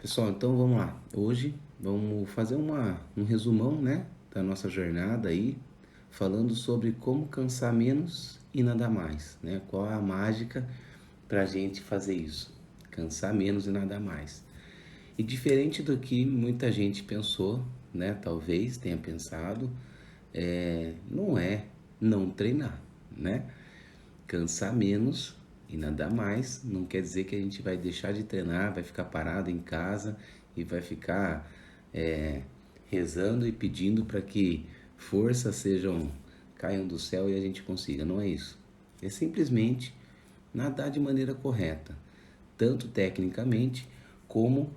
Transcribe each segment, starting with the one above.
Pessoal, então vamos lá. Hoje vamos fazer um resumão, né, da nossa jornada aí, falando sobre como cansar menos e nada mais, né? Qual é a mágica para a gente fazer isso? Cansar menos e nada mais. E diferente do que muita gente pensou, né? Talvez tenha pensado, não é não treinar, né? Cansar menos e nada mais não quer dizer que a gente vai deixar de treinar, vai ficar parado em casa e vai ficar é, rezando e pedindo para que forças caiam do céu e a gente consiga. Não é isso. É simplesmente nadar de maneira correta, tanto tecnicamente como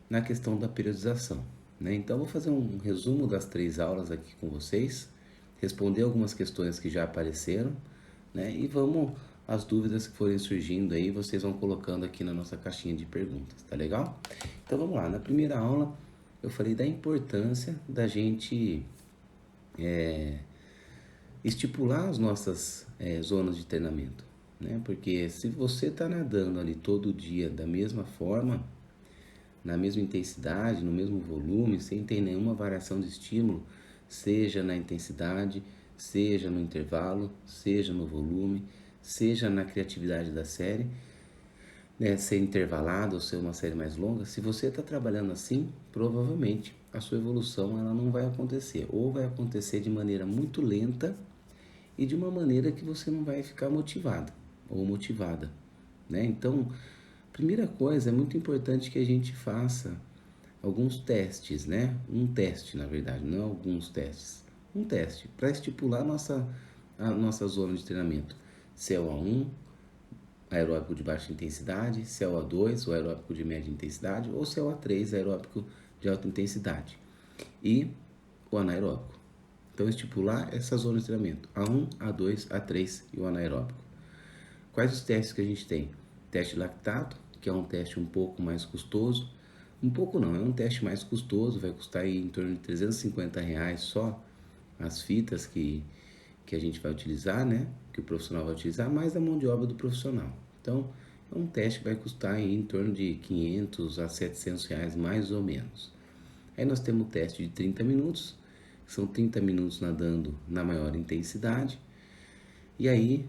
na questão da periodização, né? Então, vou fazer um resumo das 3 aulas aqui com vocês, responder algumas questões que já apareceram, né? E vamos, as dúvidas que forem surgindo aí, vocês vão colocando aqui na nossa caixinha de perguntas, tá legal? Então, vamos lá. Na primeira aula, eu falei da importância da gente estipular as nossas zonas de treinamento, né? Porque se você está nadando ali todo dia da mesma forma, na mesma intensidade, no mesmo volume, sem ter nenhuma variação de estímulo, seja na intensidade, seja no intervalo, seja no volume, seja na criatividade da série, né, ser intervalado ou ser uma série mais longa, se você está trabalhando assim, provavelmente a sua evolução ela não vai acontecer, ou vai acontecer de maneira muito lenta e de uma maneira que você não vai ficar motivado ou motivada, né? Então, primeira coisa, é muito importante que a gente faça alguns testes, né? Um teste, na verdade, não alguns testes. Um teste para estipular a nossa zona de treinamento. Se é o A1, aeróbico de baixa intensidade, se é o A2, o aeróbico de média intensidade, ou se é o A3, aeróbico de alta intensidade. E o anaeróbico. Então, estipular essa zona de treinamento: A1, A2, A3 e o anaeróbico. Quais os testes que a gente tem? Teste de lactato, que é um teste um pouco mais custoso. Um pouco não, é um teste mais custoso, vai custar aí em torno de R$ 350 só as fitas que a gente vai utilizar, né? Que o profissional vai utilizar, mais a mão de obra do profissional. Então, é um teste que vai custar aí em torno de R$ 500 a R$ 700, mais ou menos. Aí nós temos o teste de 30 minutos, que são 30 minutos nadando na maior intensidade. E aí,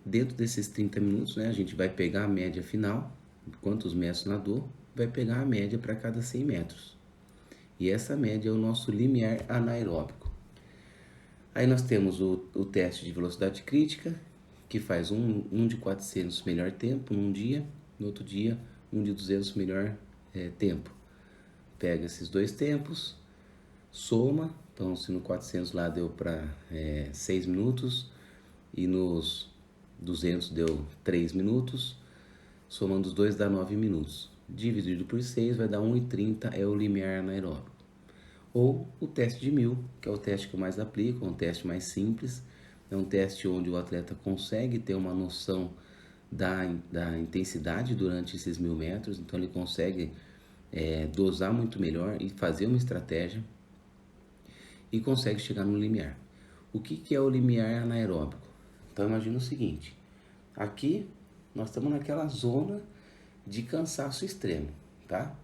dentro desses 30 minutos, né, a gente vai pegar a média final, quantos metros nadou, vai pegar a média para cada 100 metros. E essa média é o nosso limiar anaeróbico. Aí nós temos o teste de velocidade crítica, que faz um de 400 melhor tempo num dia, no outro dia um de 200 melhor tempo. Pega esses dois tempos, soma, então se no 400 lá deu para 6 minutos e nos 200 deu 3 minutos, somando os dois dá 9 minutos. Dividido por 6 vai dar 1,30, é o limiar anaeróbico. Ou o teste de 1.000, que é o teste que eu mais aplico, é um teste mais simples, é um teste onde o atleta consegue ter uma noção da intensidade durante esses 1.000 metros, então ele consegue dosar muito melhor e fazer uma estratégia e consegue chegar no limiar. O que é o limiar anaeróbico? Então imagina o seguinte, aqui nós estamos naquela zona de cansaço extremo, tá?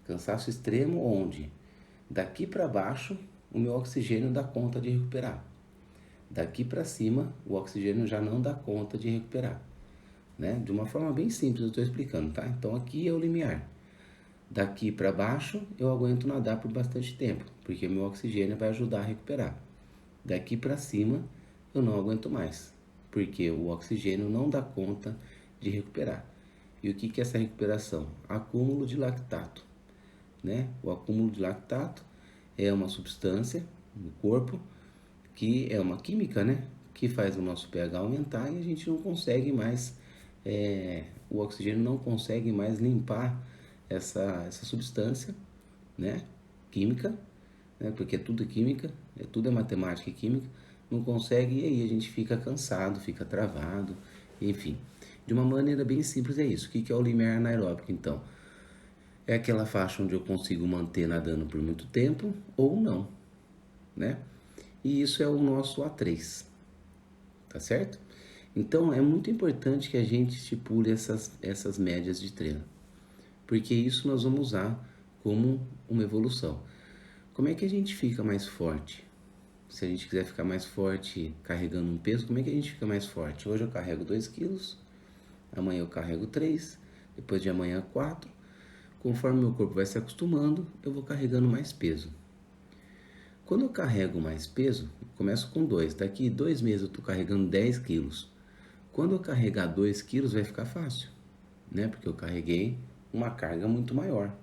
Cansaço extremo onde daqui para baixo o meu oxigênio dá conta de recuperar. Daqui para cima o oxigênio já não dá conta de recuperar, né? De uma forma bem simples eu estou explicando, tá? Então aqui é o limiar. Daqui para baixo eu aguento nadar por bastante tempo, porque meu oxigênio vai ajudar a recuperar. Daqui para cima eu não aguento mais, porque o oxigênio não dá conta de recuperar. E o que é essa recuperação? Acúmulo de lactato, né? O acúmulo de lactato é uma substância no corpo que é uma química, né? Que faz o nosso pH aumentar e a gente não consegue mais, o oxigênio não consegue mais limpar essa substância, né? Química, né? Porque é tudo química, tudo é matemática e química, não consegue e aí a gente fica cansado, fica travado, enfim. De uma maneira bem simples é isso. O que é o limiar anaeróbico, então? É aquela faixa onde eu consigo manter nadando por muito tempo ou não, né? E isso é o nosso A3, tá certo? Então é muito importante que a gente estipule essas médias de treino. porque isso nós vamos usar como uma evolução. Como é que a gente fica mais forte? Se a gente quiser ficar mais forte carregando um peso, como é que a gente fica mais forte? Hoje eu carrego 2 quilos, amanhã eu carrego 3, depois de amanhã 4. Conforme meu corpo vai se acostumando, eu vou carregando mais peso. Quando eu carrego mais peso, eu começo com 2. Daqui 2 meses eu estou carregando 10 quilos. Quando eu carregar 2 quilos vai ficar fácil, né? Porque eu carreguei uma carga muito maior.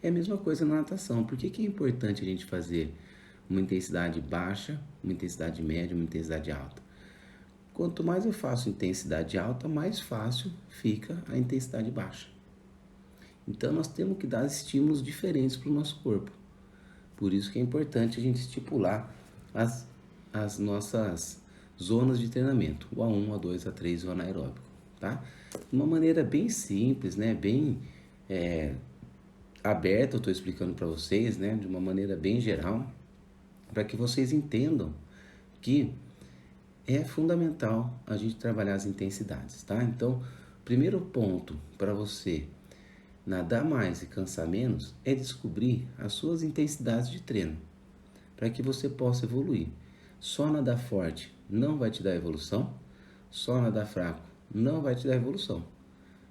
É a mesma coisa na natação. Por que é importante a gente fazer uma intensidade baixa, uma intensidade média, uma intensidade alta? Quanto mais eu faço intensidade alta, mais fácil fica a intensidade baixa. Então nós temos que dar estímulos diferentes para o nosso corpo. Por isso que é importante a gente estipular as nossas zonas de treinamento, o A1, o A2, o A3 e o anaeróbico, tá? De uma maneira bem simples, né? Bem aberta, eu estou explicando para vocês, né? De uma maneira bem geral, para que vocês entendam que é fundamental a gente trabalhar as intensidades, tá? Então, primeiro ponto para você nadar mais e cansar menos é descobrir as suas intensidades de treino, para que você possa evoluir. Só nadar forte não vai te dar evolução, só nadar fraco não vai te dar evolução,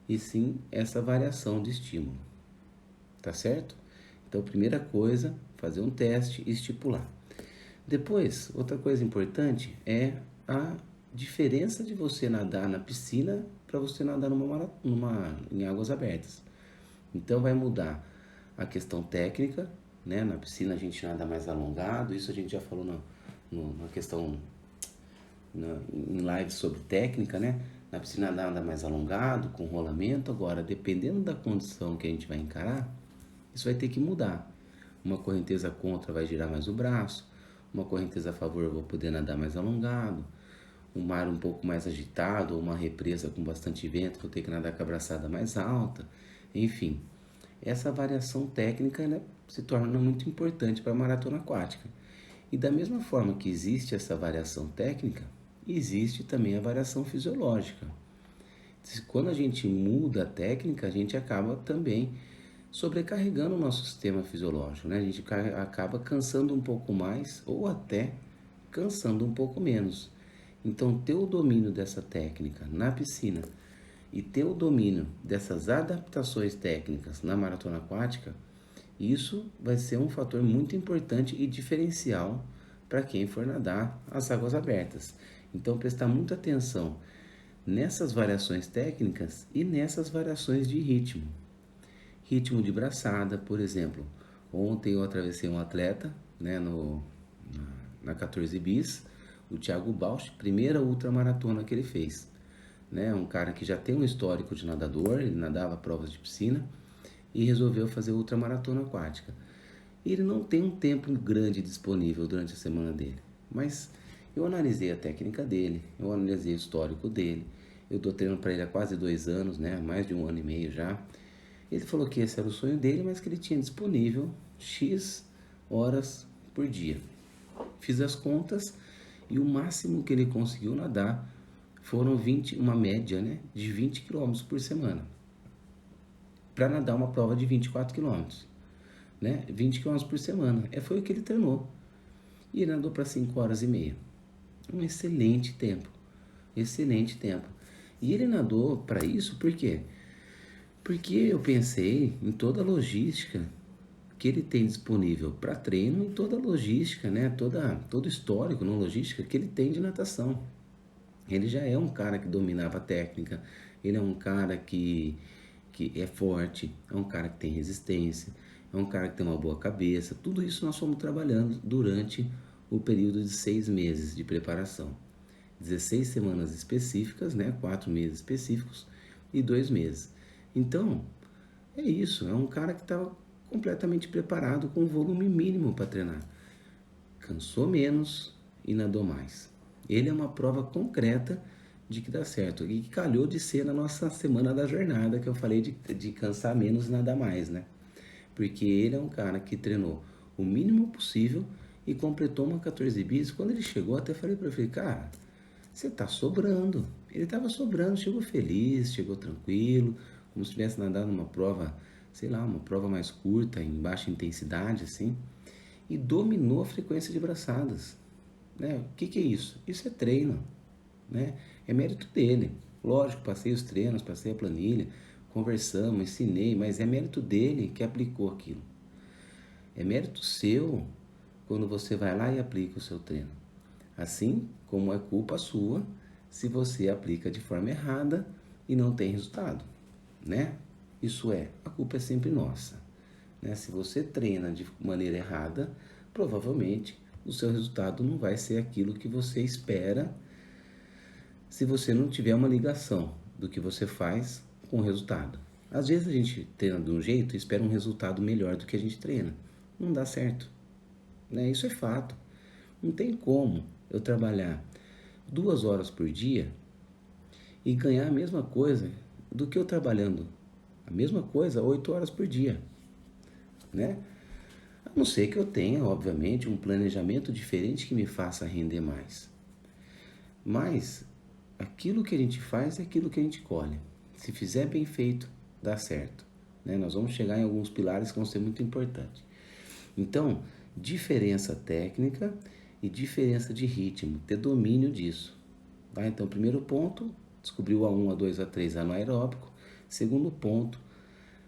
e sim essa variação de estímulo, tá certo? Então, primeira coisa, fazer um teste e estipular. Depois, outra coisa importante é a diferença de você nadar na piscina para você nadar em águas abertas. Então vai mudar a questão técnica, né? Na piscina a gente nada mais alongado, isso a gente já falou na questão em live sobre técnica, né? Na piscina nada mais alongado, com rolamento. Agora, dependendo da condição que a gente vai encarar, isso vai ter que mudar. Uma correnteza contra vai girar mais o braço, uma correnteza a favor eu vou poder nadar mais alongado, um mar um pouco mais agitado, ou uma represa com bastante vento, que eu tenho que nadar com a braçada mais alta. Enfim, essa variação técnica, né, se torna muito importante para a maratona aquática. E da mesma forma que existe essa variação técnica, existe também a variação fisiológica. Quando a gente muda a técnica, a gente acaba também sobrecarregando o nosso sistema fisiológico, né? A gente acaba cansando um pouco mais ou até cansando um pouco menos. Então, ter o domínio dessa técnica na piscina e ter o domínio dessas adaptações técnicas na maratona aquática, isso vai ser um fator muito importante e diferencial para quem for nadar as águas abertas. Então, prestar muita atenção nessas variações técnicas e nessas variações de ritmo. Ritmo de braçada, por exemplo. Ontem eu atravessei um atleta, né, na 14 bis, o Thiago Bausch, primeira ultramaratona que ele fez. Né, um cara que já tem um histórico de nadador, ele nadava provas de piscina e resolveu fazer ultramaratona aquática. Ele não tem um tempo grande disponível durante a semana dele, mas eu analisei a técnica dele, eu analisei o histórico dele, eu estou treinando para ele há quase 2 anos, né, mais de 1 ano e meio já. Ele falou que esse era o sonho dele, mas que ele tinha disponível X horas por dia. Fiz as contas e o máximo que ele conseguiu nadar foram uma média, né, de 20 quilômetros por semana. Para nadar uma prova de 24 quilômetros, né, 20 quilômetros por semana. Foi o que ele treinou. E ele nadou para 5 horas e meia. Um excelente tempo. Excelente tempo. E ele nadou para isso por quê? Porque eu pensei em toda a logística que ele tem disponível para treino e toda a logística, né? Todo o histórico, não logística, que ele tem de natação. Ele já é um cara que dominava a técnica, ele é um cara que é forte, é um cara que tem resistência, é um cara que tem uma boa cabeça. Tudo isso nós fomos trabalhando durante o período de 6 meses de preparação. 16 semanas específicas, né? 4 meses específicos e 2 meses. Então, é isso, é um cara que estava completamente preparado com um volume mínimo para treinar. Cansou menos e nadou mais. Ele é uma prova concreta de que dá certo. E que calhou de ser na nossa semana da jornada, que eu falei de cansar menos e nadar mais, né? Porque ele é um cara que treinou o mínimo possível e completou uma 14 bis. Quando ele chegou, até falei para ele, cara, você tá sobrando. Ele estava sobrando, chegou feliz, chegou tranquilo, como se tivesse nadado numa prova, sei lá, uma prova mais curta, em baixa intensidade, assim, e dominou a frequência de braçadas, né? O que que é isso? Isso é treino, né? É mérito dele. Lógico, passei os treinos, passei a planilha, conversamos, ensinei, mas é mérito dele que aplicou aquilo. É mérito seu quando você vai lá e aplica o seu treino. Assim como é culpa sua se você aplica de forma errada e não tem resultado, né? Isso é, a culpa é sempre nossa, né? Se você treina de maneira errada, provavelmente o seu resultado não vai ser aquilo que você espera se você não tiver uma ligação do que você faz com o resultado. Às vezes a gente treina de um jeito e espera um resultado melhor do que a gente treina. Não dá certo, né? Isso é fato. Não tem como eu trabalhar 2 horas por dia e ganhar a mesma coisa do que eu trabalhando a mesma coisa 8 horas por dia, né? A não ser que eu tenha, obviamente, um planejamento diferente que me faça render mais. Mas aquilo que a gente faz é aquilo que a gente colhe. Se fizer bem feito, dá certo, né? Nós vamos chegar em alguns pilares que vão ser muito importantes. Então, diferença técnica e diferença de ritmo, ter domínio disso. Tá? Então, primeiro ponto, descobrir o A1, A2, A3 anaeróbico. Segundo ponto,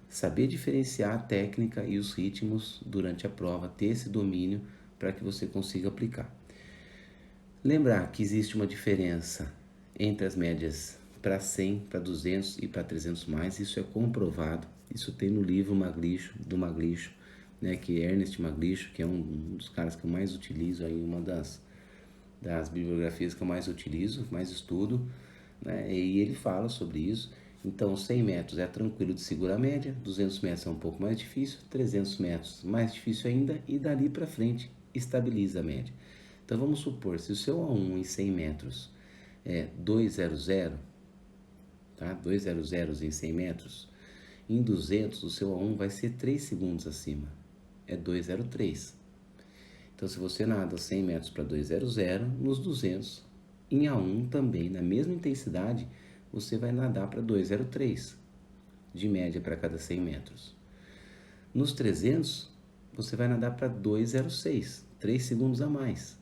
saber diferenciar a técnica e os ritmos durante a prova, ter esse domínio para que você consiga aplicar. Lembrar que existe uma diferença entre as médias para 100, para 200 e para 300 mais, isso é comprovado, isso tem no livro Maglicho, do Maglicho, né, que é Ernest Maglicho, que é um dos caras que eu mais utilizo, aí, uma das bibliografias que eu mais utilizo, mais estudo, né, e ele fala sobre isso. Então, 100 metros é tranquilo de segurar a média, 200 metros é um pouco mais difícil, 300 metros mais difícil ainda, e dali para frente estabiliza a média. Então, vamos supor, se o seu A1 em 100 metros é 200, tá? 200 em 100 metros, em 200 o seu A1 vai ser 3 segundos acima, é 203. Então, se você nada 100 metros para 200, nos 200, em A1 também, na mesma intensidade, você vai nadar para 203, de média para cada 100 metros. Nos 300, você vai nadar para 206, 3 segundos a mais.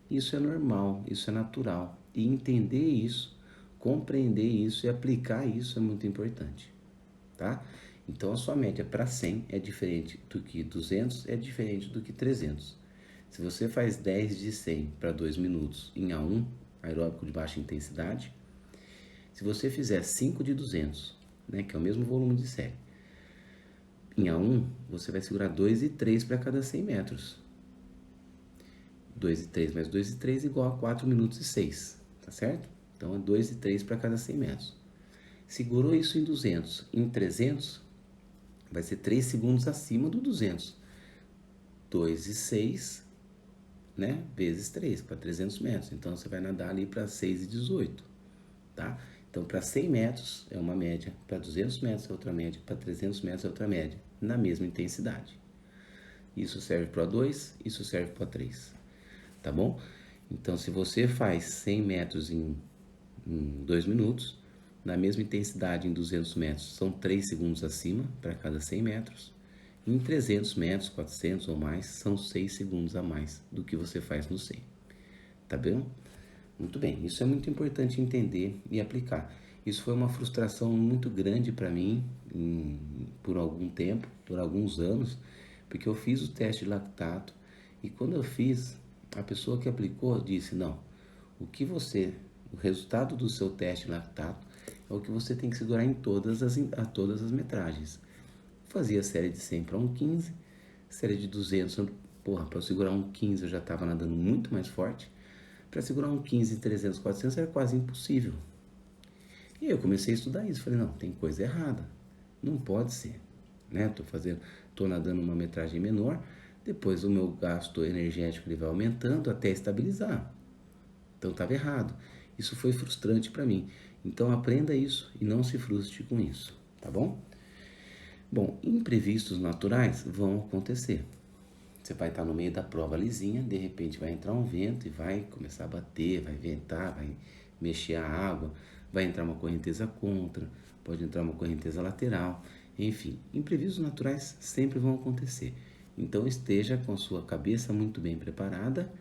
Isso é normal, isso é natural. E entender isso, compreender isso e aplicar isso é muito importante, tá? Então, a sua média para 100 é diferente do que 200, é diferente do que 300. Se você faz 10 de 100 para 2 minutos em A1, aeróbico de baixa intensidade, se você fizer 5 de 200, né, que é o mesmo volume de série, em A1, você vai segurar 2 e 3 para cada 100 metros. 2 e 3 mais 2 e 3 igual a 4 minutos e 6, tá certo? Então, é 2 e 3 para cada 100 metros. Segurou isso em 200. Em 300, vai ser 3 segundos acima do 200. 2 e 6, né? Vezes 3, para 300 metros. Então, você vai nadar ali para 6 e 18, tá? Então, para 100 metros é uma média, para 200 metros é outra média, para 300 metros é outra média, na mesma intensidade. Isso serve para 2, isso serve para 3, tá bom? Então, se você faz 100 metros em 2 minutos, na mesma intensidade em 200 metros, são 3 segundos acima para cada 100 metros. Em 300 metros, 400 ou mais, são 6 segundos a mais do que você faz no 100. Tá bem? Muito bem, isso é muito importante entender e aplicar. Isso foi uma frustração muito grande para mim por algum tempo, por alguns anos, porque eu fiz o teste de lactato e quando eu fiz, a pessoa que aplicou disse, não, o resultado do seu teste de lactato é o que você tem que segurar em todas as metragens. Fazia série de 100 para 1,15, série de 200, para eu segurar 1,15 eu já estava nadando muito mais forte. Para segurar 1,15, 300, 400 era quase impossível. E eu comecei a estudar isso, falei, não, tem coisa errada, não pode ser, né? Tô nadando uma metragem menor, depois o meu gasto energético ele vai aumentando até estabilizar. Então estava errado. Isso foi frustrante para mim. Então aprenda isso e não se frustre com isso, tá bom? Bom, imprevistos naturais vão acontecer. Você vai estar no meio da prova lisinha, de repente vai entrar um vento e vai começar a bater, vai ventar, vai mexer a água, vai entrar uma correnteza contra, pode entrar uma correnteza lateral, enfim, imprevistos naturais sempre vão acontecer. Então esteja com a sua cabeça muito bem preparada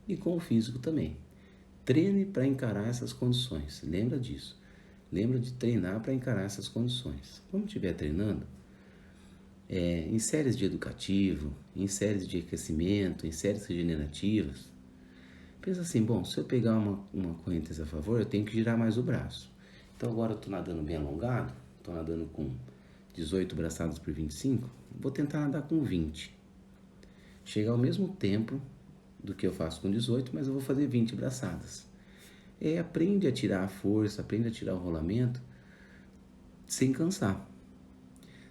e com o físico também. Treine para encarar essas condições, lembra disso. Lembra de treinar para encarar essas condições. Quando estiver treinando, em séries de educativo, em séries de aquecimento, em séries regenerativas, pensa assim, bom, se eu pegar uma correnteza a favor, eu tenho que girar mais o braço. Então agora eu estou nadando bem alongado, estou nadando com 18 braçadas por 25, vou tentar nadar com 20. Chega ao mesmo tempo do que eu faço com 18, mas eu vou fazer 20 braçadas. Aprende a tirar a força, aprende a tirar o rolamento sem cansar.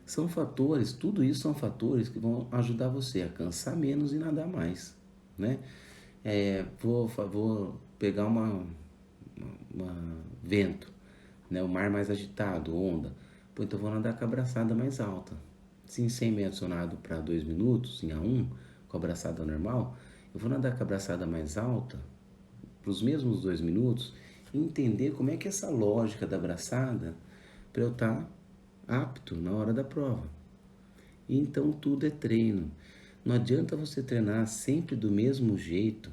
São fatores, tudo isso são fatores que vão ajudar você a cansar menos e nadar mais, né? Vou pegar uma vento, né? O mar mais agitado, onda. Pô, então vou nadar com a braçada mais alta. Se em 100 metros eu nado para 2 minutos, em A1, com a braçada normal, eu vou nadar com a braçada mais alta para os mesmos 2 minutos e entender como é que é essa lógica da braçada para eu estar apto na hora da prova. E então tudo é treino. Não adianta você treinar sempre do mesmo jeito,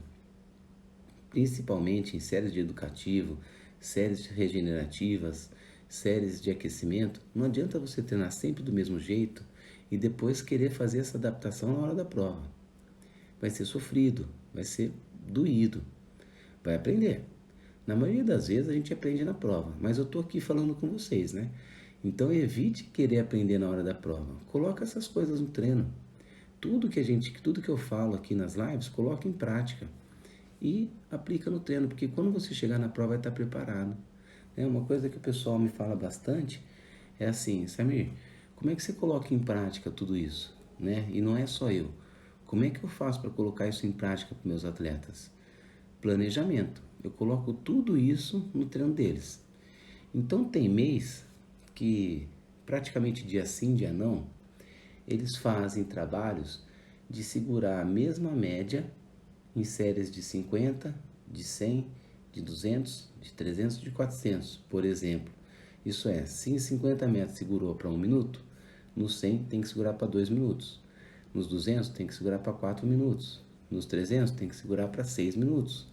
principalmente em séries de educativo, séries regenerativas, séries de aquecimento. Não adianta você treinar sempre do mesmo jeito e depois querer fazer essa adaptação na hora da prova. Vai ser sofrido, vai ser doído, vai aprender. Na maioria das vezes a gente aprende na prova, mas eu estou aqui falando com vocês, né? Então evite querer aprender na hora da prova. Coloca essas coisas no treino. Tudo que eu falo aqui nas lives, coloca em prática e aplica no treino, porque quando você chegar na prova vai estar preparado. Uma coisa que o pessoal me fala bastante é assim, Samir, como é que você coloca em prática tudo isso? Né? E não é só eu. Como é que eu faço para colocar isso em prática para meus atletas? Planejamento. Eu coloco tudo isso no treino deles. Então tem mês que praticamente dia sim, dia não, eles fazem trabalhos de segurar a mesma média em séries de 50, de 100, de 200, de 300, de 400, por exemplo. Isso é, se em 50 metros segurou para 1 minuto, no 100 tem que segurar para 2 minutos. Nos 200 tem que segurar para 4 minutos. Nos 300 tem que segurar para 6 minutos.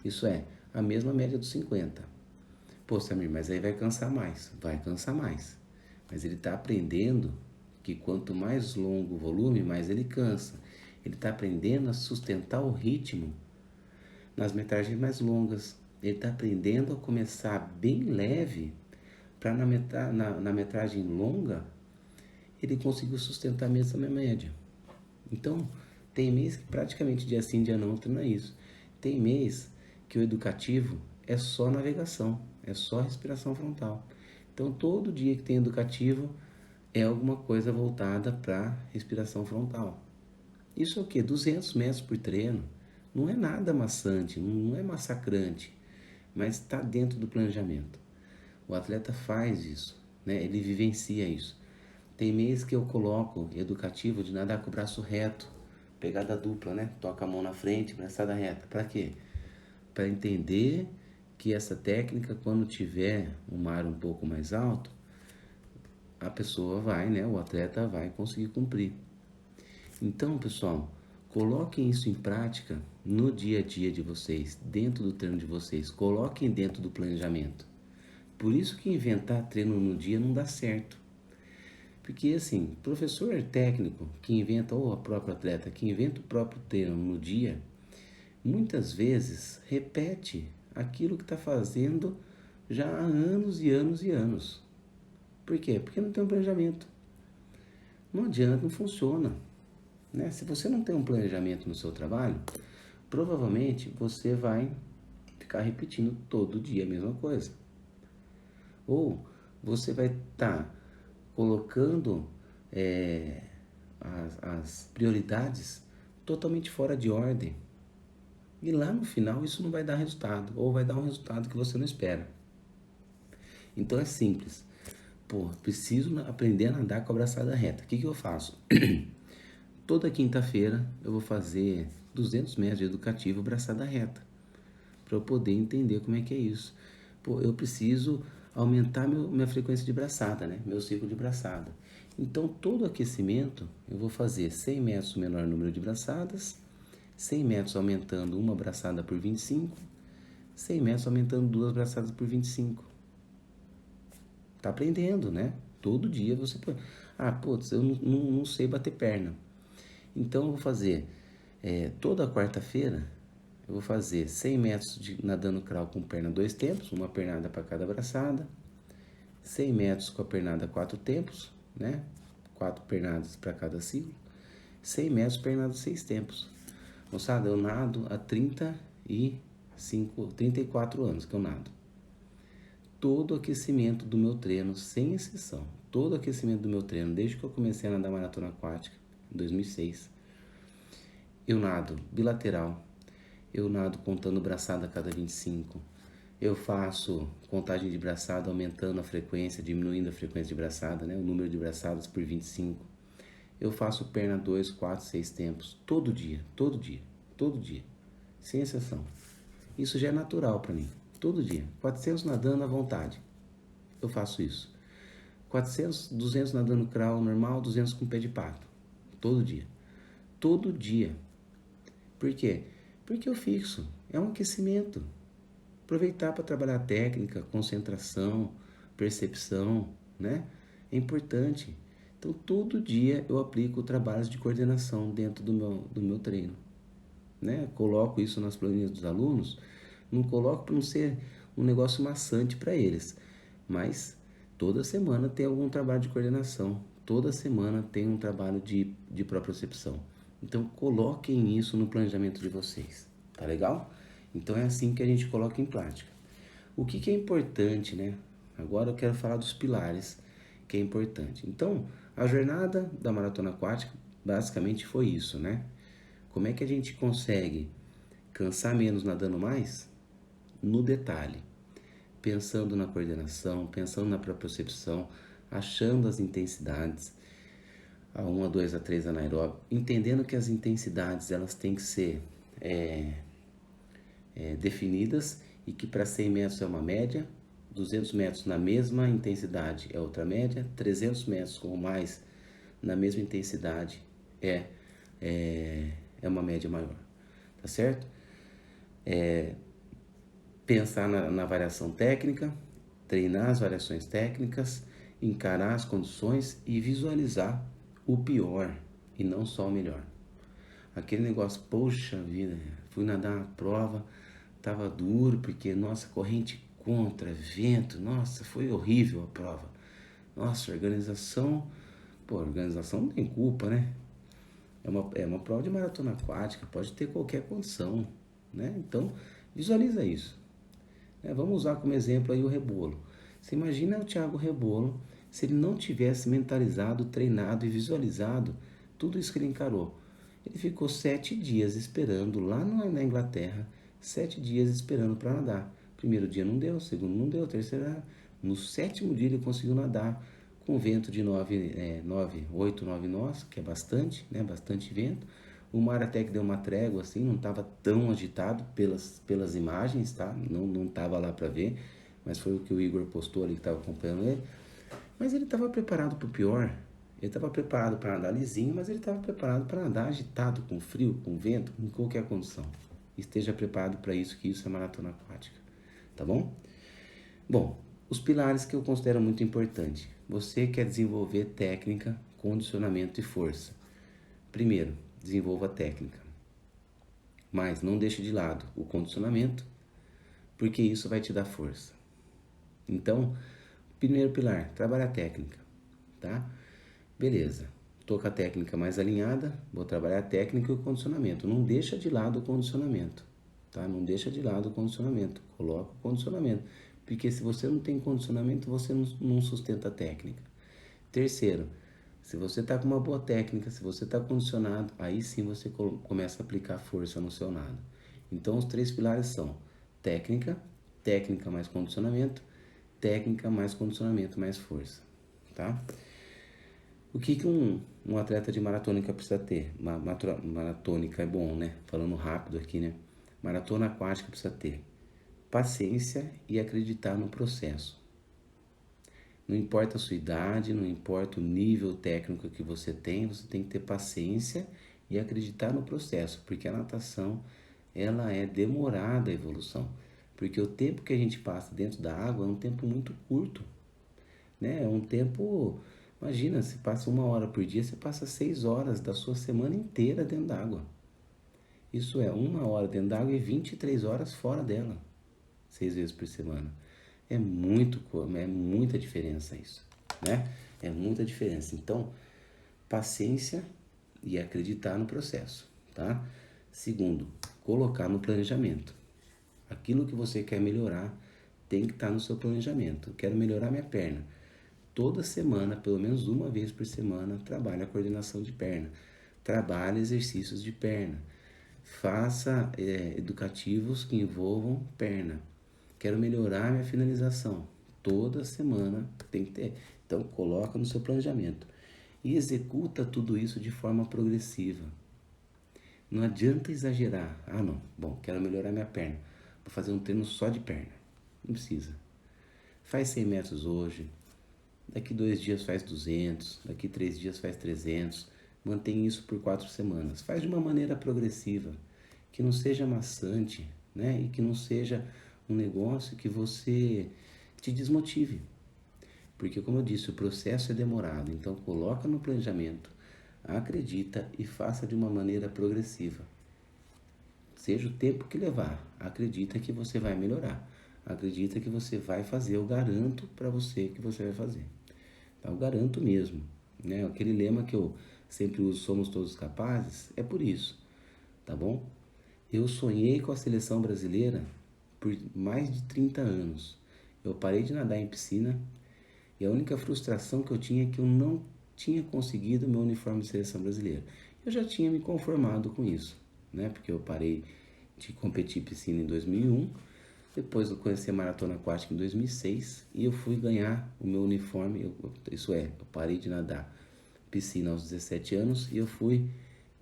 Isso é, a mesma média dos 50. Pô, Samir, mas aí vai cansar mais. Vai cansar mais. Mas ele está aprendendo que quanto mais longo o volume, mais ele cansa. Ele está aprendendo a sustentar o ritmo nas metragens mais longas. Ele está aprendendo a começar bem leve para na metragem longa ele conseguiu sustentar mesmo a minha média. Então, tem mês que praticamente dia sim, dia não treina isso. Tem mês que o educativo é só navegação, é só respiração frontal. Então, todo dia que tem educativo é alguma coisa voltada para respiração frontal. Isso é o quê? 200 metros por treino. Não é nada maçante, não é massacrante, mas está dentro do planejamento. O atleta faz isso, né? Ele vivencia isso. Tem mês que eu coloco educativo de nadar com o braço reto, pegada dupla, né? Toca a mão na frente, braçada reta. Para quê? Para entender que essa técnica, quando tiver um mar um pouco mais alto, a pessoa vai, né? O atleta vai conseguir cumprir. Então, pessoal, coloquem isso em prática no dia a dia de vocês, dentro do treino de vocês. Coloquem dentro do planejamento. Por isso que inventar treino no dia não dá certo. Porque, assim, professor técnico que inventa, ou a própria atleta que inventa o próprio treino no dia, muitas vezes repete aquilo que está fazendo já há anos e anos e anos. Por quê? Porque não tem um planejamento. Não adianta, não funciona. Né? Se você não tem um planejamento no seu trabalho, provavelmente você vai ficar repetindo todo dia a mesma coisa. Ou você vai estar colocando as prioridades totalmente fora de ordem. E lá no final isso não vai dar resultado, ou vai dar um resultado que você não espera. Então é simples. Pô, preciso aprender a nadar com a braçada reta. O que eu faço? Toda quinta-feira eu vou fazer 200 metros de educativo braçada reta, para eu poder entender como é que é isso. Pô, eu preciso aumentar minha frequência de braçada, né? Meu ciclo de braçada. Então, todo aquecimento, eu vou fazer 100 metros o menor número de braçadas, 100 metros aumentando uma braçada por 25, 100 metros aumentando duas braçadas por 25. Tá aprendendo, né? Todo dia você põe. Ah, putz, eu não sei bater perna. Então, eu vou fazer toda quarta-feira, eu vou fazer 100 metros nadando crawl com perna 2 tempos, uma pernada para cada braçada, 100 metros com a pernada 4 tempos, né? 4 pernadas para cada ciclo, 100 metros pernada 6 tempos. Moçada, eu nado há 34 anos que eu nado. Todo o aquecimento do meu treino, sem exceção, todo o aquecimento do meu treino, desde que eu comecei a nadar maratona aquática, em 2006, eu nado bilateral, eu nado contando braçada a cada 25, eu faço contagem de braçada aumentando a frequência, diminuindo a frequência de braçada, né? O número de braçadas por 25. Eu faço perna 2, 4, 6 tempos, todo dia, todo dia, todo dia, sem exceção. Isso já é natural para mim, todo dia. 400 nadando à vontade, eu faço isso. 400, 200 nadando crawl normal, 200 com pé de pato, todo dia. Todo dia. Por quê? Porque eu fixo, é um aquecimento. Aproveitar para trabalhar técnica, concentração, percepção, né? É importante. Então, todo dia eu aplico trabalhos de coordenação dentro do meu treino, né? Coloco isso nas planilhas dos alunos, não coloco para não ser um negócio maçante para eles, mas toda semana tem algum trabalho de coordenação, toda semana tem um trabalho de propriocepção. Então, coloquem isso no planejamento de vocês, tá legal? Então, é assim que a gente coloca em prática. O que é importante, né? Agora eu quero falar dos pilares que é importante. Então, a jornada da maratona aquática basicamente foi isso, né? Como é que a gente consegue cansar menos nadando mais? No detalhe, pensando na coordenação, pensando na propriocepção, achando as intensidades, a 1, a 2, a 3 anaeróbio, entendendo que as intensidades elas têm que ser definidas e que para 100 metros é uma média, 200 metros na mesma intensidade é outra média, 300 metros ou mais na mesma intensidade é uma média maior, tá certo? Pensar na variação técnica, treinar as variações técnicas, encarar as condições e visualizar o pior e não só o melhor. Aquele negócio, poxa vida, fui nadar uma prova, tava duro porque, nossa, corrente contra, vento, nossa, foi horrível a prova. Nossa, organização não tem culpa, né? É uma prova de maratona aquática, pode ter qualquer condição, né? Então, visualiza isso. Vamos usar como exemplo aí o Rebolo. Você imagina o Thiago Rebolo, se ele não tivesse mentalizado, treinado e visualizado tudo isso que ele encarou. Ele ficou 7 dias esperando lá na Inglaterra, 7 dias esperando para nadar. Primeiro dia não deu, segundo não deu, terceiro, no 7º dia ele conseguiu nadar com vento de 8, 9 nós, que é bastante, né? Bastante vento. O mar até que deu uma trégua, assim, não estava tão agitado pelas imagens, tá? Não estava lá para ver, mas foi o que o Igor postou ali que estava acompanhando ele. Mas ele estava preparado para o pior. Ele estava preparado para nadar lisinho, mas ele estava preparado para nadar agitado, com frio, com vento, em qualquer condição. Esteja preparado para isso, que isso é maratona aquática, tá bom? Bom, os pilares que eu considero muito importante. Você quer desenvolver técnica, condicionamento e força. Primeiro, desenvolva a técnica, mas não deixe de lado o condicionamento, porque isso vai te dar força. Então, primeiro pilar, trabalha a técnica, tá? Beleza, tô com a técnica mais alinhada, vou trabalhar a técnica e o condicionamento. Não deixa de lado o condicionamento, tá? Não deixa de lado o condicionamento, coloca o condicionamento, porque se você não tem condicionamento, você não sustenta a técnica. Terceiro, se você está com uma boa técnica, se você está condicionado, aí sim você começa a aplicar força no seu nado. Então, os 3 pilares são técnica, técnica mais condicionamento, técnica mais condicionamento mais força, tá? O que um atleta de maratônica precisa ter? Maratônica é bom, né? Falando rápido aqui, né? Maratona aquática precisa ter paciência e acreditar no processo. Não importa a sua idade, não importa o nível técnico que você tem que ter paciência e acreditar no processo, porque a natação, ela é demorada a evolução, porque o tempo que a gente passa dentro da água é um tempo muito curto, né? É um tempo, imagina, se passa 1 hora por dia, você passa 6 horas da sua semana inteira dentro da água. Isso é 1 hora dentro da água e 23 horas fora dela, 6 vezes por semana. É muita diferença isso, né? É muita diferença. Então, paciência e acreditar no processo, tá? Segundo, colocar no planejamento. Aquilo que você quer melhorar tem que estar no seu planejamento. Eu quero melhorar minha perna. Toda semana, pelo menos 1 vez por semana, trabalhe a coordenação de perna. Trabalhe exercícios de perna. Faça educativos que envolvam perna. Quero melhorar minha finalização. Toda semana tem que ter. Então, coloca no seu planejamento. E executa tudo isso de forma progressiva. Não adianta exagerar. Ah, não. Bom, quero melhorar minha perna. Vou fazer um treino só de perna. Não precisa. Faz 100 metros hoje. Daqui 2 dias faz 200. Daqui 3 dias faz 300. Mantém isso por 4 semanas. Faz de uma maneira progressiva. Que não seja maçante, né? E que não seja um negócio que você te desmotive. Porque, como eu disse, o processo é demorado. Então, coloca no planejamento, acredita e faça de uma maneira progressiva. Seja o tempo que levar, acredita que você vai melhorar. Acredita que você vai fazer. Eu garanto para você que você vai fazer. Tá? Eu garanto mesmo. Né? Aquele lema que eu sempre uso, somos todos capazes, é por isso. Tá bom? Eu sonhei com a seleção brasileira por mais de 30 anos. Eu parei de nadar em piscina e a única frustração que eu tinha é que eu não tinha conseguido meu uniforme de seleção brasileira. Eu já tinha me conformado com isso, né? Porque eu parei de competir piscina em 2001, depois eu conheci a maratona aquática em 2006 e eu fui ganhar o meu uniforme, eu parei de nadar piscina aos 17 anos e eu fui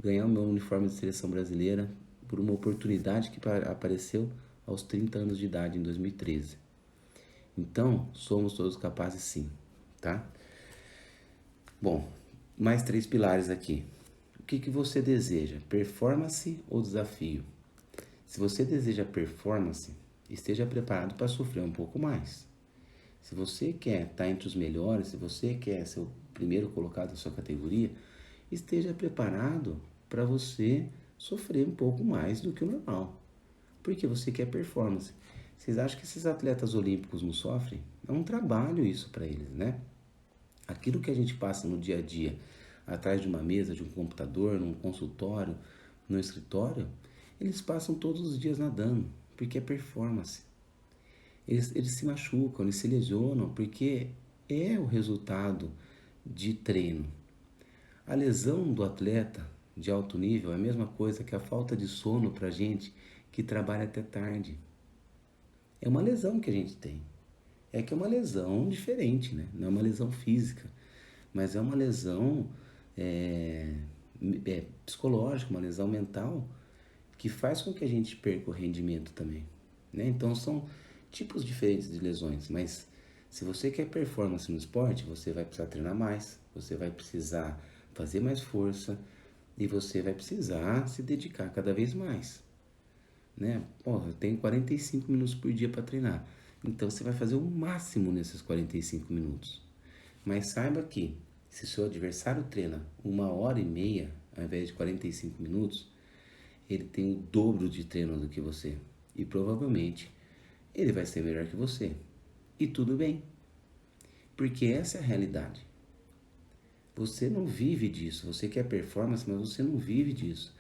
ganhar o meu uniforme de seleção brasileira por uma oportunidade que apareceu aos 30 anos de idade, em 2013. Então, somos todos capazes sim, tá? Bom, mais 3 pilares aqui. O que você deseja? Performance ou desafio? Se você deseja performance, esteja preparado para sofrer um pouco mais. Se você quer estar entre os melhores, se você quer ser o primeiro colocado da sua categoria, esteja preparado para você sofrer um pouco mais do que o normal. Porque você quer performance. Vocês acham que esses atletas olímpicos não sofrem? É um trabalho isso para eles, né? Aquilo que a gente passa no dia a dia, atrás de uma mesa, de um computador, num consultório, no escritório, eles passam todos os dias nadando, porque é performance. Eles se machucam, eles se lesionam, porque é o resultado de treino. A lesão do atleta de alto nível é a mesma coisa que a falta de sono para gente que trabalha até tarde. É uma lesão que a gente tem. É que é uma lesão diferente, né? Não é uma lesão física, mas é uma lesão é, psicológica, uma lesão mental que faz com que a gente perca o rendimento também, né? Então são tipos diferentes de lesões, mas se você quer performance no esporte, você vai precisar treinar mais, você vai precisar fazer mais força e você vai precisar se dedicar cada vez mais, né? Porra, eu tenho 45 minutos por dia para treinar. Então você vai fazer o máximo nesses 45 minutos. Mas saiba que se seu adversário treina 1 hora e meia ao invés de 45 minutos, ele tem o dobro de treino do que você. E provavelmente ele vai ser melhor que você. E tudo bem. Porque essa é a realidade. Você não vive disso. Você quer performance, mas você não vive disso.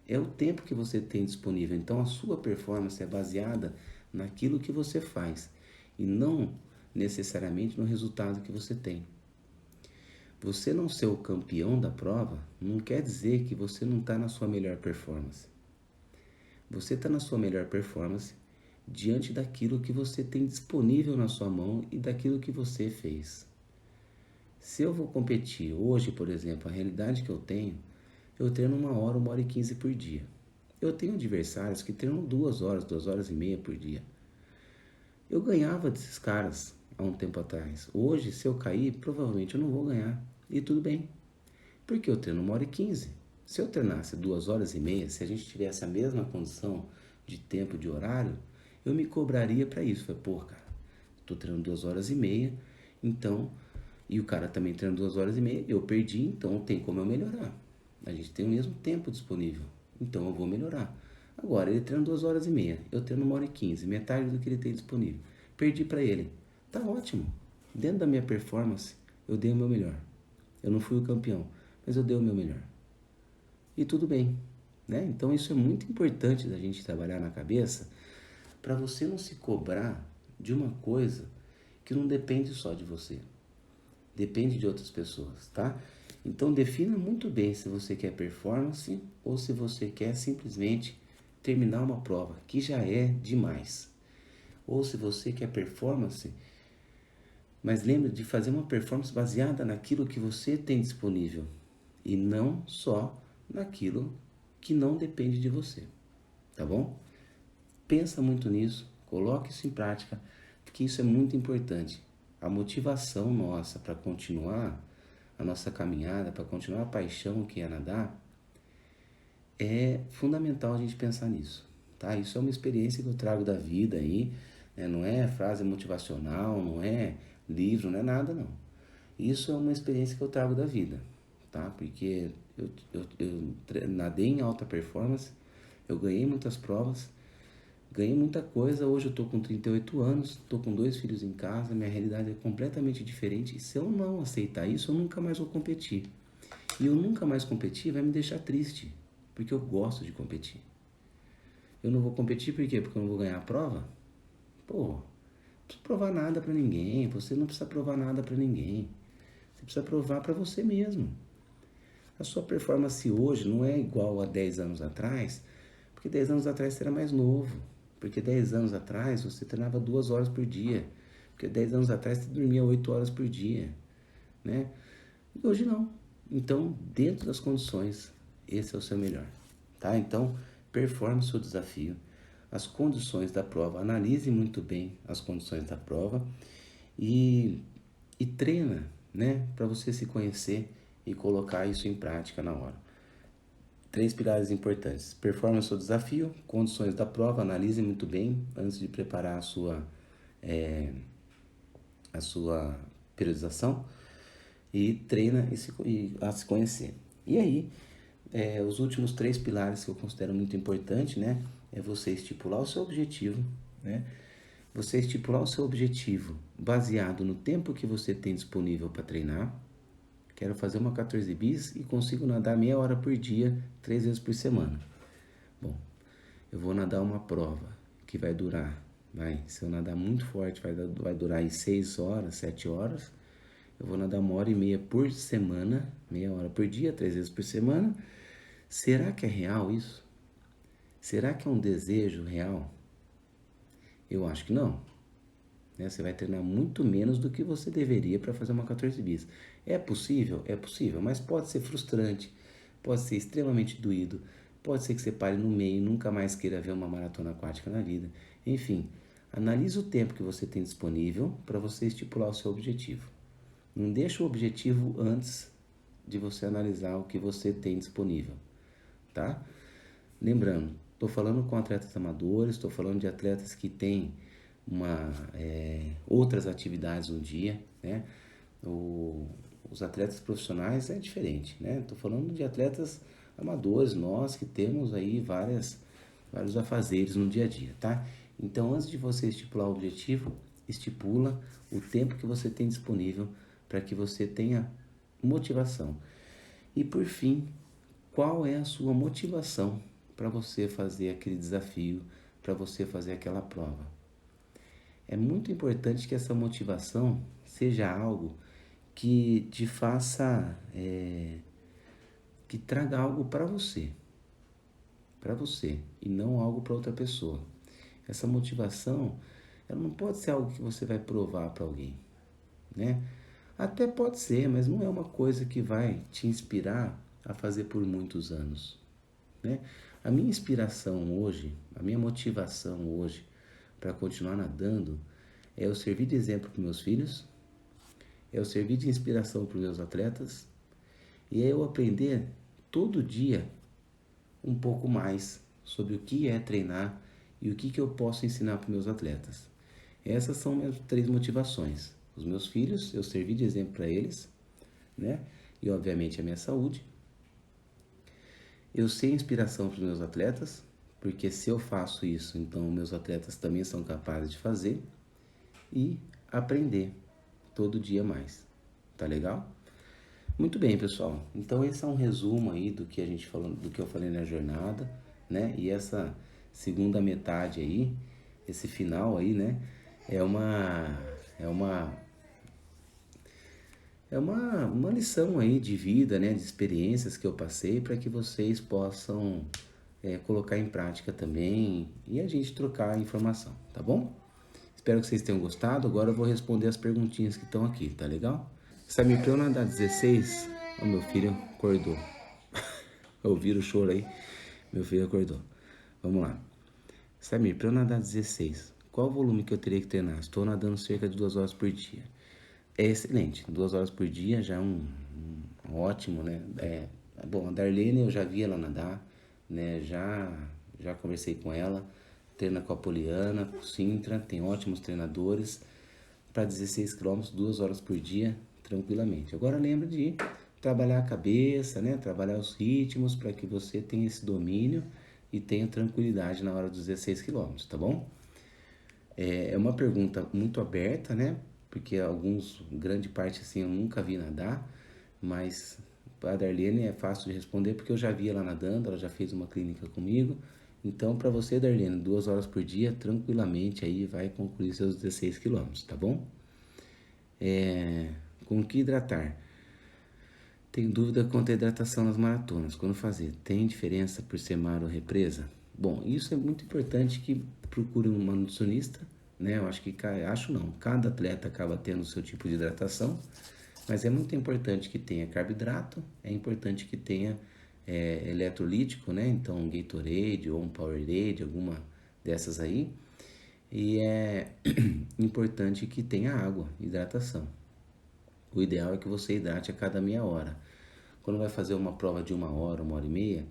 É o tempo que você tem disponível. Então a sua performance é baseada naquilo que você faz e não necessariamente no resultado que você tem. Você não ser o campeão da prova não quer dizer que você não está na sua melhor performance. Você está na sua melhor performance diante daquilo que você tem disponível na sua mão e daquilo que você fez. Se eu vou competir hoje, por exemplo, a realidade que eu treino 1 hora, 1 hora e 15 por dia. Eu tenho adversários que treinam 2 horas, 2 horas e meia por dia. Eu ganhava desses caras há um tempo atrás. Hoje, se eu cair, provavelmente eu não vou ganhar. E tudo bem, porque eu treino 1h15. Se eu treinasse 2h30, se a gente tivesse a mesma condição de tempo, de horário, eu me cobraria para isso. Falei, pô, cara, tô treinando 2h30, então, e o cara também treina 2h30, eu perdi, então tem como eu melhorar. A gente tem o mesmo tempo disponível, então eu vou melhorar. Agora, ele treina 2h30, eu treino 1h15, metade do que ele tem disponível. Perdi para ele. Tá ótimo. Dentro da minha performance, eu dei o meu melhor. Eu não fui o campeão, mas eu dei o meu melhor. E tudo bem, né? Então isso é muito importante da gente trabalhar na cabeça para você não se cobrar de uma coisa que não depende só de você. Depende de outras pessoas, tá? Então defina muito bem se você quer performance ou se você quer simplesmente terminar uma prova, que já é demais. Ou se você quer performance, mas lembre de fazer uma performance baseada naquilo que você tem disponível e não só naquilo que não depende de você, tá bom? Pensa muito nisso, coloque isso em prática, porque isso é muito importante. A motivação nossa para continuar a nossa caminhada, para continuar a paixão que é nadar, é fundamental a gente pensar nisso, tá? Isso é uma experiência que eu trago da vida aí, né? Não é frase motivacional, não é livro, não é nada não. Isso é uma experiência que eu trago da vida, tá? Porque eu nadei em alta performance, eu ganhei muitas provas, ganhei muita coisa. Hoje eu tô com 38 anos, tô com 2 filhos em casa, minha realidade é completamente diferente. E se eu não aceitar isso, eu nunca mais vou competir. E eu nunca mais competir vai me deixar triste, porque eu gosto de competir. Eu não vou competir por quê? Porque eu não vou ganhar a prova? Pô, não preciso provar nada pra ninguém, você não precisa provar nada pra ninguém. Você precisa provar pra você mesmo. A sua performance hoje não é igual a 10 anos atrás, porque 10 anos atrás você era mais novo. Porque 10 anos atrás você treinava 2 horas por dia. Porque 10 anos atrás você dormia 8 horas por dia, né? E hoje não. Então, dentro das condições, esse é o seu melhor, tá? Então, performe o seu desafio. As condições da prova, analise muito bem as condições da prova e, e treina, né? Para você se conhecer e colocar isso em prática na hora. 3 pilares importantes: performance do seu desafio, condições da prova, analise muito bem antes de preparar a sua periodização e treina a se conhecer. E aí, os últimos 3 pilares que eu considero muito importante, né? É você estipular o seu objetivo, né? Você estipular o seu objetivo baseado no tempo que você tem disponível para treinar. Quero fazer uma 14 bis e consigo nadar meia hora por dia, 3 vezes por semana. Bom, eu vou nadar uma prova que vai durar, se eu nadar muito forte, vai durar aí 6 horas, 7 horas. Eu vou nadar 1h30 por semana, meia hora por dia, 3 vezes por semana. Será que é real isso? Será que é um desejo real? Eu acho que não. Né? Você vai treinar muito menos do que você deveria para fazer uma 14 bis. É possível? É possível, mas pode ser frustrante, pode ser extremamente doído, pode ser que você pare no meio e nunca mais queira ver uma maratona aquática na vida. Enfim, analise o tempo que você tem disponível para você estipular o seu objetivo. Não deixa o objetivo antes de você analisar o que você tem disponível, tá? Lembrando, estou falando com atletas amadores, estou falando de atletas que têm outras atividades no dia, né? Os atletas profissionais é diferente, né? Estou falando de atletas amadores, nós que temos aí vários afazeres no dia a dia, tá? Então, antes de você estipular o objetivo, estipula o tempo que você tem disponível para que você tenha motivação. E por fim, qual é a sua motivação para você fazer aquele desafio, para você fazer aquela prova? É muito importante que essa motivação seja algo que te faça, que traga algo para você e não algo para outra pessoa. Essa motivação, ela não pode ser algo que você vai provar para alguém, né? Até pode ser, mas não é uma coisa que vai te inspirar a fazer por muitos anos, né? A minha inspiração hoje, a minha motivação hoje para continuar nadando é eu servir de exemplo para meus filhos, é eu servir de inspiração para os meus atletas e é eu aprender todo dia um pouco mais sobre o que é treinar e o que eu posso ensinar para os meus atletas. Essas são minhas 3 motivações. Os meus filhos, eu servir de exemplo para eles, né? E obviamente a minha saúde. Eu ser inspiração para os meus atletas, porque se eu faço isso, então meus atletas também são capazes de fazer. E aprender todo dia mais. Tá legal? Muito bem, pessoal. Então esse é um resumo aí do que a gente falou, do que eu falei na jornada, né? E essa segunda metade aí, esse final aí, né? É uma é uma uma lição aí de vida, né? De experiências que eu passei para que vocês possam colocar em prática também e a gente trocar informação, tá bom? Espero que vocês tenham gostado. Agora eu vou responder as perguntinhas que estão aqui, tá legal? Samir, para eu nadar 16, o meu filho acordou. Ouviram o choro aí? Meu filho acordou. Vamos lá. Samir, para eu nadar 16, qual o volume que eu teria que treinar? Estou nadando cerca de 2 horas por dia. É excelente. 2 horas por dia já é um ótimo, né? Bom, a Darlene eu já vi ela nadar, né? Já conversei com ela. Treina com a Poliana, com o Sintra, tem ótimos treinadores. Para 16 quilômetros, 2 horas por dia, tranquilamente. Agora lembra de trabalhar a cabeça, né? Trabalhar os ritmos para que você tenha esse domínio e tenha tranquilidade na hora dos 16 quilômetros, tá bom? É uma pergunta muito aberta, né? Porque grande parte assim, eu nunca vi nadar, mas a Darlene é fácil de responder porque eu já vi ela nadando, ela já fez uma clínica comigo. Então, para você, Darlene, 2 horas por dia, tranquilamente aí vai concluir seus 16 quilômetros, tá bom? Com o que hidratar? Tem dúvida quanto à hidratação nas maratonas, quando fazer? Tem diferença por ser mar ou represa? Bom, isso é muito importante que procure uma nutricionista, né? Eu acho que, acho não, cada atleta acaba tendo o seu tipo de hidratação, mas é muito importante que tenha carboidrato, é importante que tenha eletrolítico, né? Então, um Gatorade ou um Powerade, alguma dessas aí. E é importante que tenha água, hidratação. O ideal é que você hidrate a cada meia hora. Quando vai fazer uma prova de 1 hora e meia,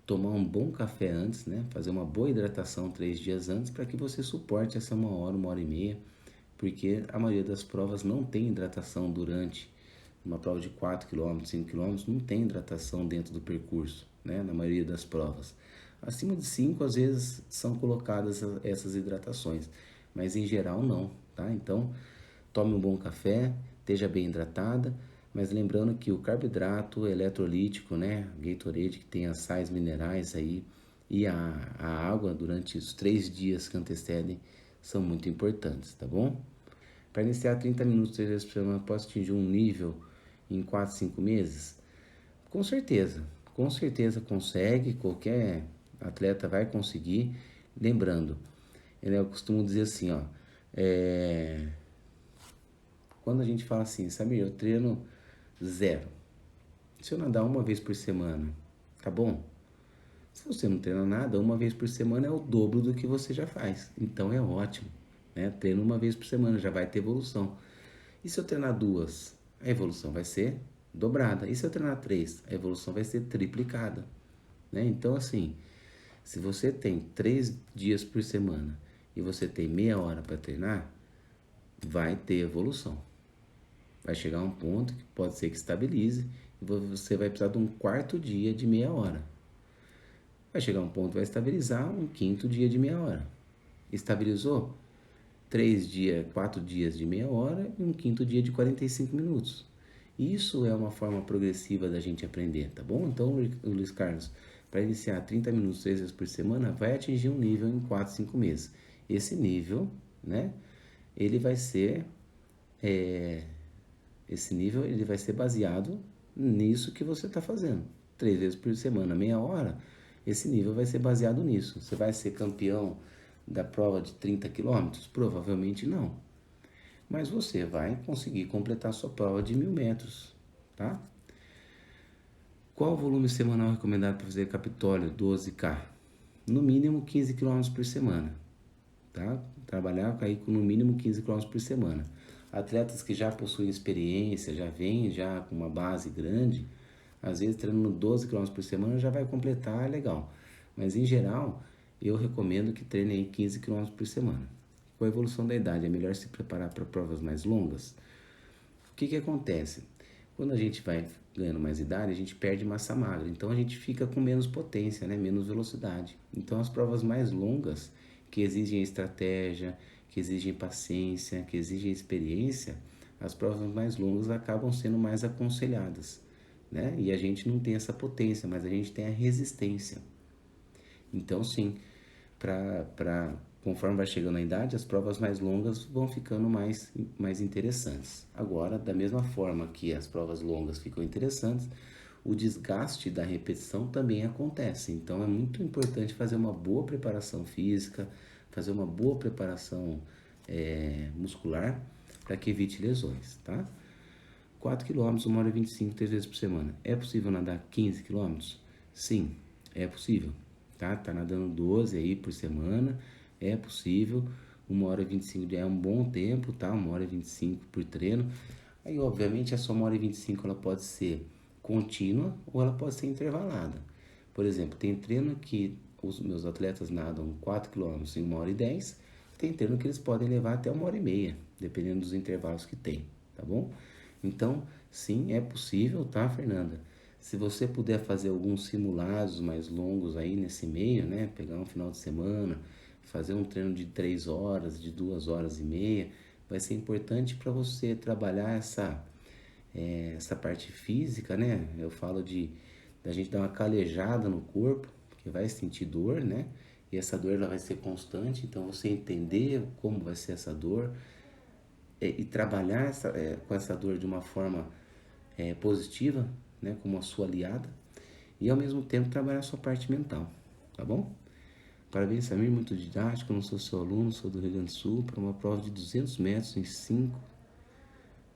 tomar um bom café antes, né? Fazer uma boa hidratação 3 dias antes para que você suporte essa 1 hora e meia, porque a maioria das provas não tem hidratação durante uma prova de 4 km, 5 km, não tem hidratação dentro do percurso, né? Na maioria das provas. Acima de 5, às vezes, são colocadas essas hidratações, mas em geral não, tá? Então, tome um bom café, esteja bem hidratada, mas lembrando que o carboidrato eletrolítico, né, Gatorade, que tem as sais minerais aí, e a água durante os 3 dias que antecedem são muito importantes, tá bom? Para iniciar 30 minutos 3 vezes por semana, posso atingir um nível em 4, 5 meses? Com certeza consegue, qualquer atleta vai conseguir. Lembrando, eu costumo dizer assim, ó, quando a gente fala assim, sabe, eu treino 0. Se eu nadar 1 vez por semana, tá bom? Se você não treina nada, 1 vez por semana é o dobro do que você já faz. Então é ótimo, né? Treino 1 vez por semana, já vai ter evolução. E se eu treinar 2, a evolução vai ser dobrada. E se eu treinar 3, a evolução vai ser triplicada, né? Então, assim, se você tem 3 dias por semana e você tem meia hora para treinar, vai ter evolução. Vai chegar um ponto que pode ser que estabilize e você vai precisar de um 4º dia de meia hora. Vai chegar um ponto que vai estabilizar um 5º dia de meia hora. Estabilizou? 3 dias, 4 dias de meia hora e um 5º dia de 45 minutos. Isso é uma forma progressiva da gente aprender, tá bom? Então, Luiz Carlos, para iniciar 30 minutos 3 vezes por semana, vai atingir um nível em 4, 5 meses. Esse nível, né, ele vai ser esse nível ele vai ser baseado nisso que você está fazendo. 3 vezes por semana, meia hora, esse nível vai ser baseado nisso. Você vai ser campeão da prova de 30 quilômetros? Provavelmente não. Mas você vai conseguir completar sua prova de 1.000 metros, tá? Qual o volume semanal recomendado para fazer Capitólio 12K? No mínimo 15 quilômetros por semana, tá? Trabalhar aí com no mínimo 15 quilômetros por semana. Atletas que já possuem experiência, já vêm já com uma base grande, às vezes treinando 12 quilômetros por semana já vai completar, legal. Mas em geral, eu recomendo que treine aí 15 quilômetros por semana. Com a evolução da idade, é melhor se preparar para provas mais longas. O que que acontece? Quando a gente vai ganhando mais idade, a gente perde massa magra, então a gente fica com menos potência, né? Menos velocidade. Então as provas mais longas, que exigem estratégia, que exigem paciência, que exigem experiência, as provas mais longas acabam sendo mais aconselhadas, né? E a gente não tem essa potência, mas a gente tem a resistência. Então sim, conforme vai chegando a idade, as provas mais longas vão ficando mais interessantes. Agora, da mesma forma que as provas longas ficam interessantes, o desgaste da repetição também acontece. Então é muito importante fazer uma boa preparação física, fazer uma boa preparação muscular para que evite lesões, tá? 4 quilômetros, 1 hora e 25, 3 vezes por semana. É possível nadar 15 quilômetros? Sim, é possível, tá? Tá nadando 12 aí por semana, é possível. 1 hora e 25 já é um bom tempo, tá? 1 hora e 25 por treino. Aí, obviamente, essa 1 hora e 25 ela pode ser contínua ou ela pode ser intervalada. Por exemplo, tem treino que os meus atletas nadam 4 quilômetros em 1 hora e 10, tem treino que eles podem levar até 1 hora e meia, dependendo dos intervalos que tem, tá bom? Então, sim, é possível, tá, Fernanda? Se você puder fazer alguns simulados mais longos aí nesse meio, né? Pegar um final de semana, fazer um treino de 3 horas, de 2 horas e meia, vai ser importante para você trabalhar essa parte física, né? Eu falo da gente dar uma calejada no corpo, porque vai sentir dor, né? E essa dor ela vai ser constante, então você entender como vai ser essa dor e trabalhar com essa dor de uma forma positiva, né? Como a sua aliada, e ao mesmo tempo trabalhar a sua parte mental, tá bom? Parabéns, Samir, muito didático, não sou seu aluno, sou do Rio Grande do Sul, para uma prova de 200 metros em 5.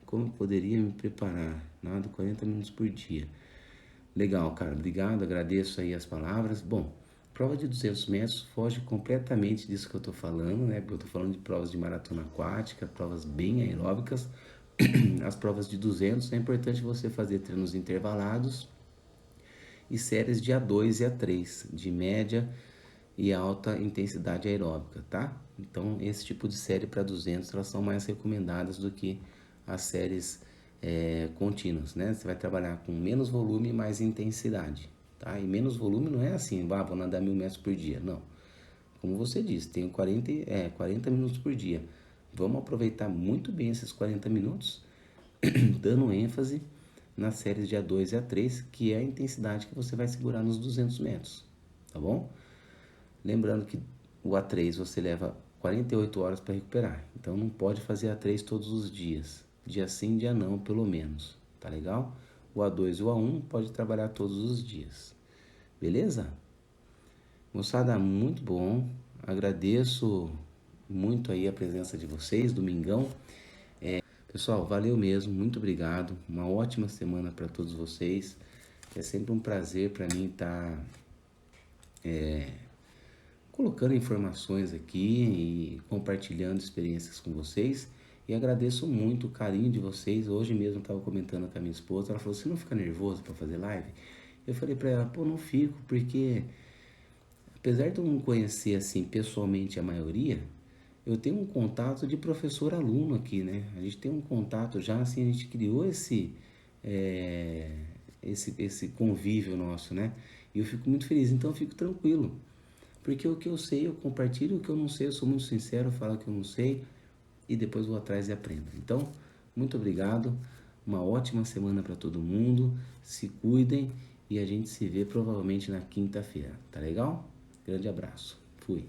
Como eu poderia me preparar? Nada, 40 minutos por dia. Legal, cara, obrigado, agradeço aí as palavras. Bom, prova de 200 metros foge completamente disso que eu tô falando, né? Eu tô falando de provas de maratona aquática, provas bem aeróbicas. As provas de 200 é importante você fazer treinos intervalados e séries de A2 e A3, de média e alta intensidade aeróbica, tá? Então, esse tipo de série para 200, elas são mais recomendadas do que as séries contínuas, né? Você vai trabalhar com menos volume e mais intensidade, tá? E menos volume não é assim, vou nadar 1.000 metros por dia, não. Como você disse, tenho 40 minutos por dia. Vamos aproveitar muito bem esses 40 minutos, dando ênfase nas séries de A2 e A3, que é a intensidade que você vai segurar nos 200 metros, tá bom? Lembrando que o A3 você leva 48 horas para recuperar, então não pode fazer A3 todos os dias, dia sim, dia não, pelo menos, tá legal? O A2 e o A1 pode trabalhar todos os dias, beleza? Moçada, muito bom, agradeço muito aí a presença de vocês, domingão. Pessoal, valeu mesmo, muito obrigado, uma ótima semana para todos vocês. É sempre um prazer para mim estar colocando informações aqui e compartilhando experiências com vocês. E agradeço muito o carinho de vocês. Hoje mesmo eu estava comentando com a minha esposa, ela falou: "Você não fica nervoso para fazer live?" Eu falei para ela: "Pô, não fico, porque apesar de eu não conhecer assim pessoalmente a maioria, eu tenho um contato de professor-aluno aqui, né? A gente tem um contato já, assim, a gente criou é, esse convívio nosso, né? E eu fico muito feliz, então eu fico tranquilo. Porque o que eu sei eu compartilho, o que eu não sei eu sou muito sincero, falo que eu não sei e depois vou atrás e aprendo. Então, muito obrigado, uma ótima semana para todo mundo, se cuidem e a gente se vê provavelmente na quinta-feira, tá legal? Grande abraço, fui.